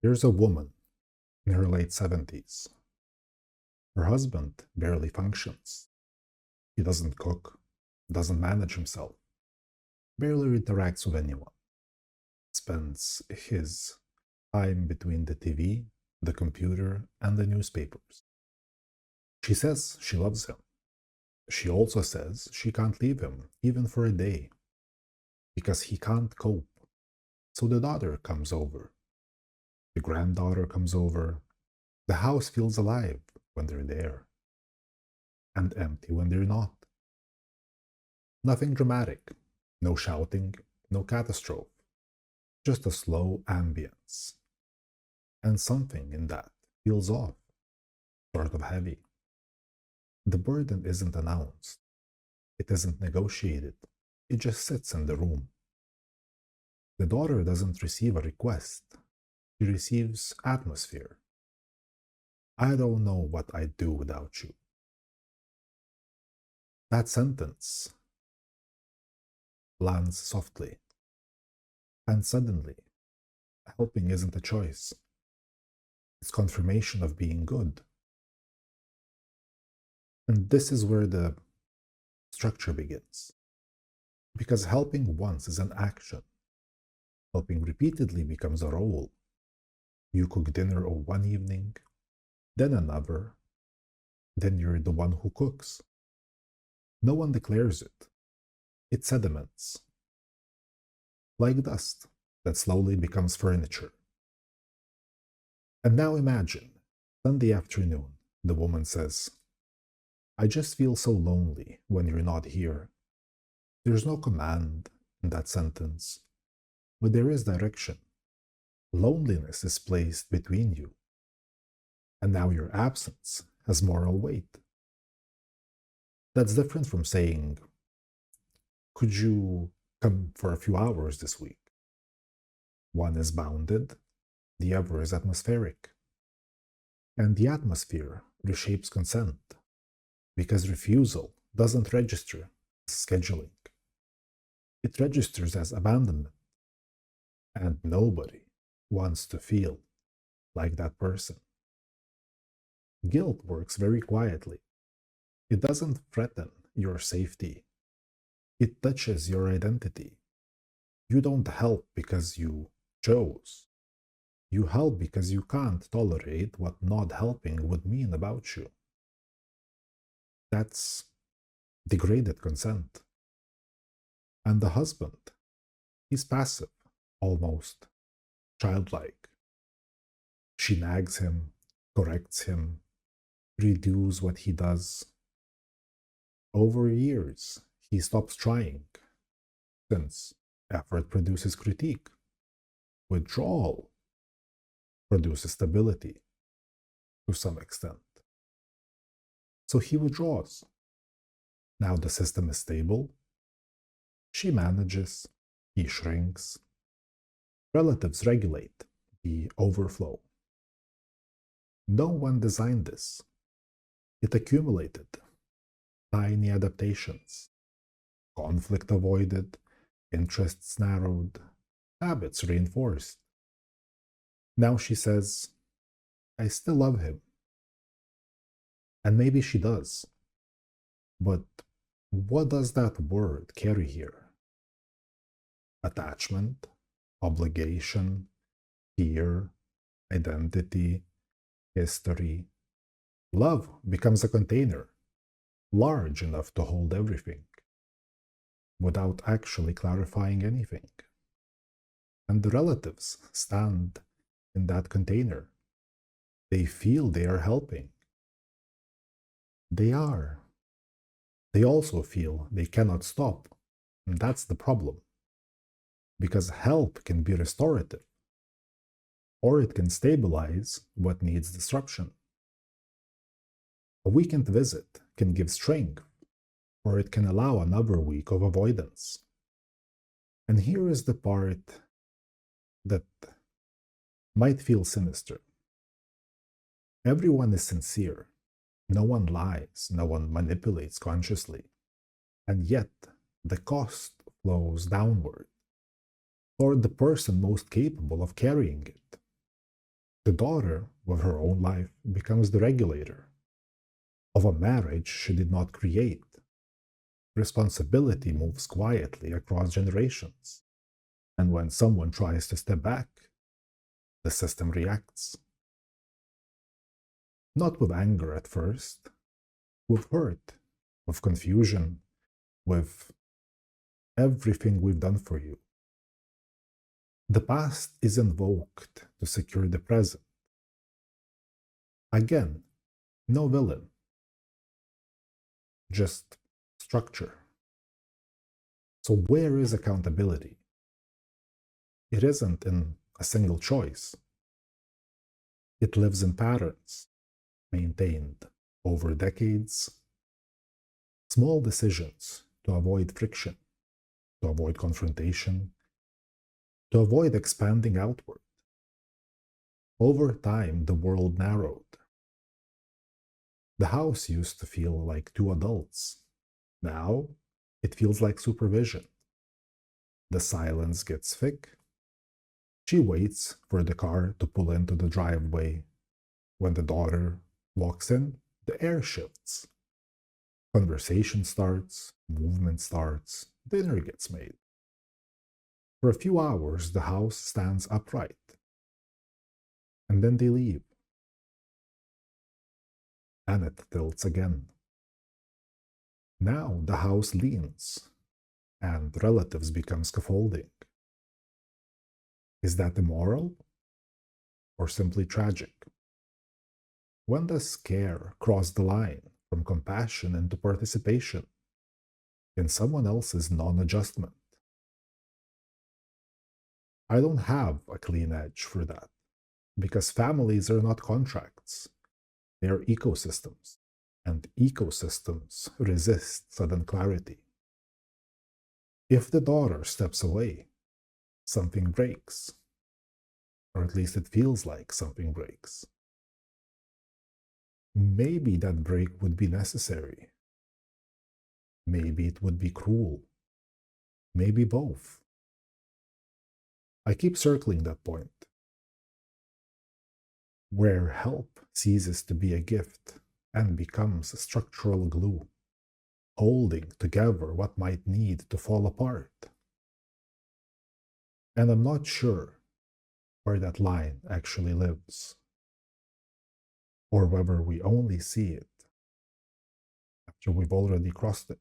Here's a woman in her late 70s. Her husband barely functions. He doesn't cook, doesn't manage himself, barely interacts with anyone, spends his time between the TV, the computer, and the newspapers. She says she loves him. She also says she can't leave him, even for a day, because he can't cope. So the daughter comes over, the granddaughter comes over. The house feels alive when they're there, and empty when they're not. Nothing dramatic, no shouting, no catastrophe, just a slow ambience. And something in that feels off, sort of heavy. The burden isn't announced, it isn't negotiated, it just sits in the room. The daughter doesn't receive a request, she receives atmosphere. I don't know what I'd do without you. That sentence lands softly, and suddenly, helping isn't a choice. It's confirmation of being good. And this is where the structure begins. Because helping once is an action. Helping repeatedly becomes a role. You cook dinner one evening, then another, then you're the one who cooks. No one declares it. It sediments. Like dust that slowly becomes furniture. And now imagine, Sunday afternoon, the woman says, I just feel so lonely when you're not here. There's no command in that sentence, but there is direction. Loneliness is placed between you. And now your absence has moral weight. That's different from saying, could you come for a few hours this week? One is bounded, the other is atmospheric. And the atmosphere reshapes consent, because refusal doesn't register as scheduling. It registers as abandonment. And nobody wants to feel like that person. Guilt works very quietly. It doesn't threaten your safety. It touches your identity. You don't help because you chose. You help because you can't tolerate what not helping would mean about you. That's degraded consent. And the husband, he's passive, almost childlike. She nags him, corrects him, redoes what he does. Over years, he stops trying, since effort produces critique. Withdrawal produces stability to some extent. So he withdraws. Now the system is stable. She manages, he shrinks. Relatives regulate the overflow. No one designed this. It accumulated. Tiny adaptations. Conflict avoided, interests narrowed, habits reinforced. Now she says, I still love him. And maybe she does. But what does that word carry here? Attachment, obligation, fear, identity, history. Love becomes a container, large enough to hold everything, without actually clarifying anything. And the relatives stand in that container. They feel they are helping. They are. They also feel they cannot stop. And that's the problem. Because help can be restorative, or it can stabilize what needs disruption. A weekend visit can give strength, or it can allow another week of avoidance. And here is the part that might feel sinister. Everyone is sincere. No one lies, no one manipulates consciously. And yet, the cost flows downward toward the person most capable of carrying it. The daughter, with her own life, becomes the regulator of a marriage she did not create. Responsibility moves quietly across generations, and when someone tries to step back, the system reacts. Not with anger at first, with hurt, with confusion, with everything we've done for you. The past is invoked to secure the present. Again, no villain, just structure. So, where is accountability? It isn't in a single choice, it lives in patterns maintained over decades, small decisions to avoid friction, to avoid confrontation, to avoid expanding outward. Over time, the world narrowed. The house used to feel like two adults. Now, it feels like supervision. The silence gets thick. She waits for the car to pull into the driveway. When the daughter walks in, the air shifts. Conversation starts, movement starts, dinner gets made. For a few hours, the house stands upright. And then they leave. And it tilts again. Now the house leans, and relatives become scaffolding. Is that immoral? Or simply tragic? When does care cross the line from compassion into participation in someone else's non adjustment? I don't have a clean edge for that, because families are not contracts, they are ecosystems, and ecosystems resist sudden clarity. If the daughter steps away, something breaks, or at least it feels like something breaks. Maybe that break would be necessary. Maybe it would be cruel. Maybe both. I keep circling that point, where help ceases to be a gift and becomes a structural glue, holding together what might need to fall apart. And I'm not sure where that line actually lives, or whether we only see it after we've already crossed it.